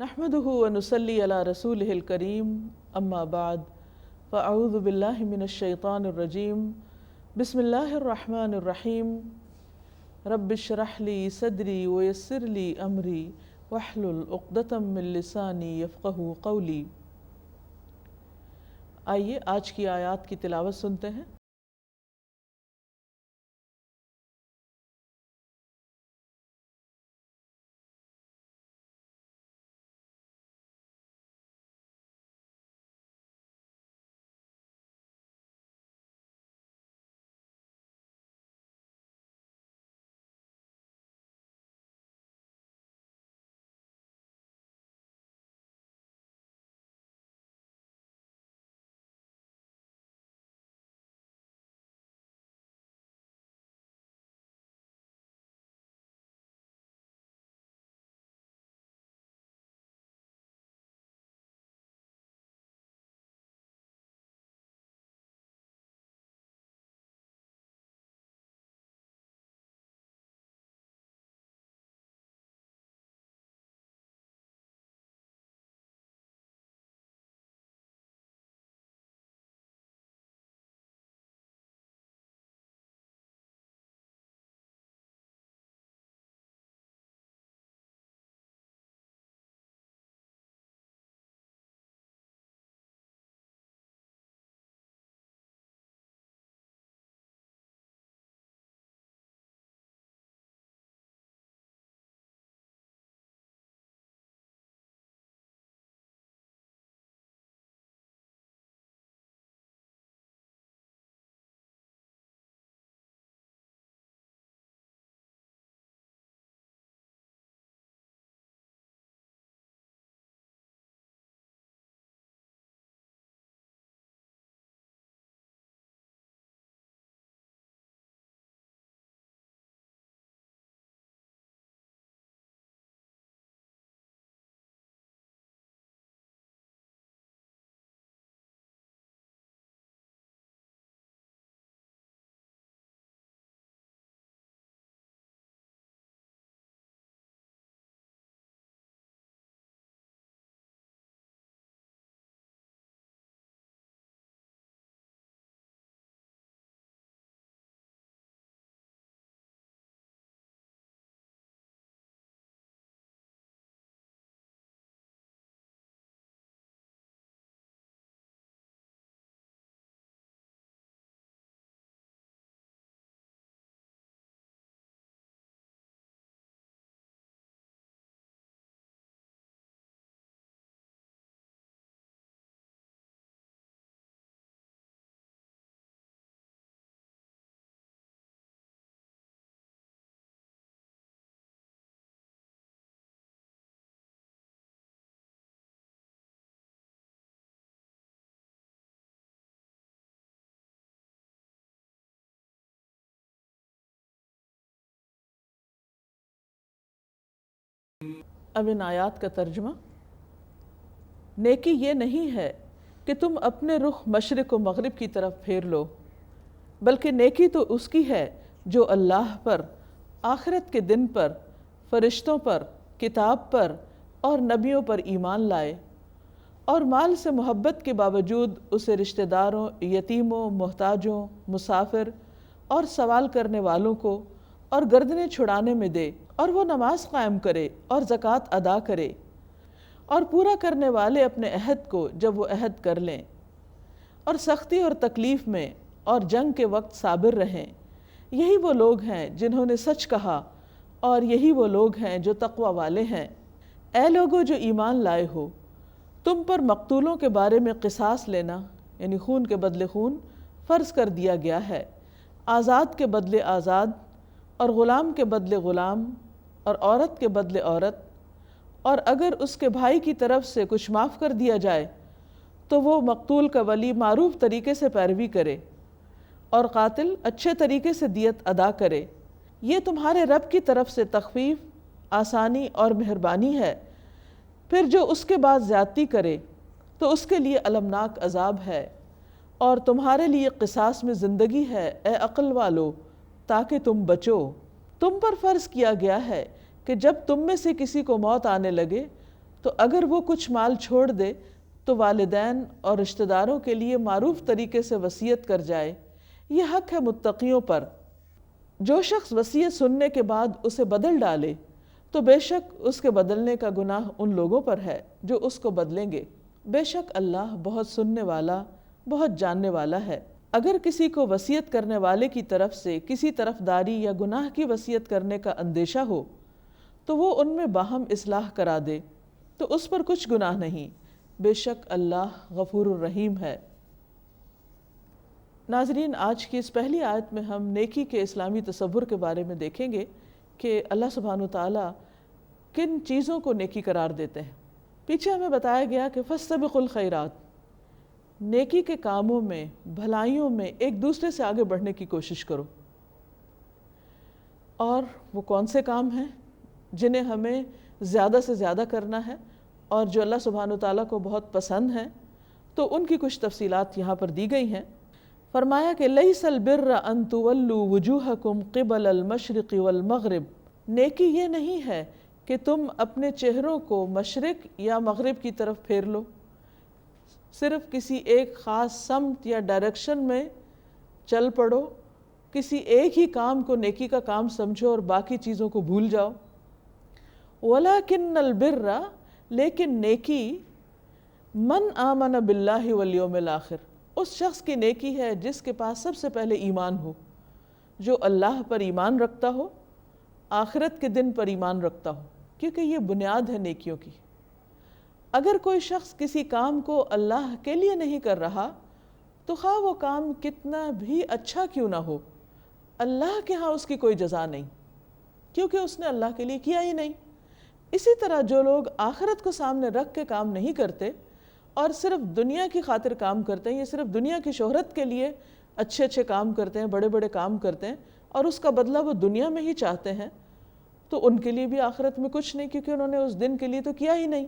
نحمده ونصلي على رسوله الكريم اما بعد فاعوذ بالله من الشيطان الرجيم بسم الله الرحمن الرحيم رب اشرح لي صدري ويسر لي امري واحلل عقدة من لساني يفقهوا قولي۔ آئیے آج کی آیات کی تلاوت سنتے ہیں۔ اب ان آیات کا ترجمہ۔ نیکی یہ نہیں ہے کہ تم اپنے رخ مشرق و مغرب کی طرف پھیر لو، بلکہ نیکی تو اس کی ہے جو اللہ پر، آخرت کے دن پر، فرشتوں پر، کتاب پر اور نبیوں پر ایمان لائے، اور مال سے محبت کے باوجود اسے رشتہ داروں، یتیموں، محتاجوں، مسافر اور سوال کرنے والوں کو اور گردنیں چھڑانے میں دے، اور وہ نماز قائم کرے اور زکوٰۃ ادا کرے، اور پورا کرنے والے اپنے عہد کو جب وہ عہد کر لیں، اور سختی اور تکلیف میں اور جنگ کے وقت صابر رہیں۔ یہی وہ لوگ ہیں جنہوں نے سچ کہا، اور یہی وہ لوگ ہیں جو تقوی والے ہیں۔ اے لوگو جو ایمان لائے ہو، تم پر مقتولوں کے بارے میں قصاص لینا، یعنی خون کے بدلے خون، فرض کر دیا گیا ہے، آزاد کے بدلے آزاد، اور غلام کے بدلے غلام، اور عورت کے بدلے عورت، اور اگر اس کے بھائی کی طرف سے کچھ معاف کر دیا جائے تو وہ مقتول کا ولی معروف طریقے سے پیروی کرے، اور قاتل اچھے طریقے سے دیت ادا کرے۔ یہ تمہارے رب کی طرف سے تخفیف، آسانی اور مہربانی ہے۔ پھر جو اس کے بعد زیادتی کرے تو اس کے لیے المناک عذاب ہے، اور تمہارے لیے قصاص میں زندگی ہے اے عقل والو، تاکہ تم بچو۔ تم پر فرض کیا گیا ہے کہ جب تم میں سے کسی کو موت آنے لگے تو اگر وہ کچھ مال چھوڑ دے تو والدین اور رشتہ داروں کے لیے معروف طریقے سے وصیت کر جائے، یہ حق ہے متقیوں پر۔ جو شخص وصیت سننے کے بعد اسے بدل ڈالے تو بے شک اس کے بدلنے کا گناہ ان لوگوں پر ہے جو اس کو بدلیں گے، بے شک اللہ بہت سننے والا، بہت جاننے والا ہے۔ اگر کسی کو وصیت کرنے والے کی طرف سے کسی طرفداری یا گناہ کی وصیت کرنے کا اندیشہ ہو تو وہ ان میں باہم اصلاح کرا دے تو اس پر کچھ گناہ نہیں، بے شک اللہ غفور الرحیم ہے۔ ناظرین، آج کی اس پہلی آیت میں ہم نیکی کے اسلامی تصور کے بارے میں دیکھیں گے کہ اللہ سبحانہ وتعالیٰ کن چیزوں کو نیکی قرار دیتے ہیں۔ پیچھے ہمیں بتایا گیا کہ فاستبقوا الخیرات، نیکی کے کاموں میں، بھلائیوں میں ایک دوسرے سے آگے بڑھنے کی کوشش کرو۔ اور وہ کون سے کام ہیں جنہیں ہمیں زیادہ سے زیادہ کرنا ہے اور جو اللہ سبحانہ وتعالیٰ کو بہت پسند ہیں، تو ان کی کچھ تفصیلات یہاں پر دی گئی ہیں۔ فرمایا کہ لیس البر ان تولوا وجوہکم قبل المشرق والمغرب، نیکی یہ نہیں ہے کہ تم اپنے چہروں کو مشرق یا مغرب کی طرف پھیر لو، صرف کسی ایک خاص سمت یا ڈائریکشن میں چل پڑو، کسی ایک ہی کام کو نیکی کا کام سمجھو اور باقی چیزوں کو بھول جاؤ۔ وَلَكِنَّ الْبِرَّ، لیکن نیکی من آمن باللہ والیوم الآخر، اس شخص کی نیکی ہے جس کے پاس سب سے پہلے ایمان ہو، جو اللہ پر ایمان رکھتا ہو، آخرت کے دن پر ایمان رکھتا ہو، کیونکہ یہ بنیاد ہے نیکیوں کی۔ اگر کوئی شخص کسی کام کو اللہ کے لیے نہیں کر رہا تو خواہ وہ کام کتنا بھی اچھا کیوں نہ ہو، اللہ کے ہاں اس کی کوئی جزا نہیں، کیونکہ اس نے اللہ کے لیے کیا ہی نہیں۔ اسی طرح جو لوگ آخرت کو سامنے رکھ کے کام نہیں کرتے اور صرف دنیا کی خاطر کام کرتے ہیں، یہ صرف دنیا کی شہرت کے لیے اچھے اچھے کام کرتے ہیں، بڑے بڑے کام کرتے ہیں اور اس کا بدلہ وہ دنیا میں ہی چاہتے ہیں، تو ان کے لیے بھی آخرت میں کچھ نہیں، کیونکہ انہوں نے اس دن کے لیے تو کیا ہی نہیں۔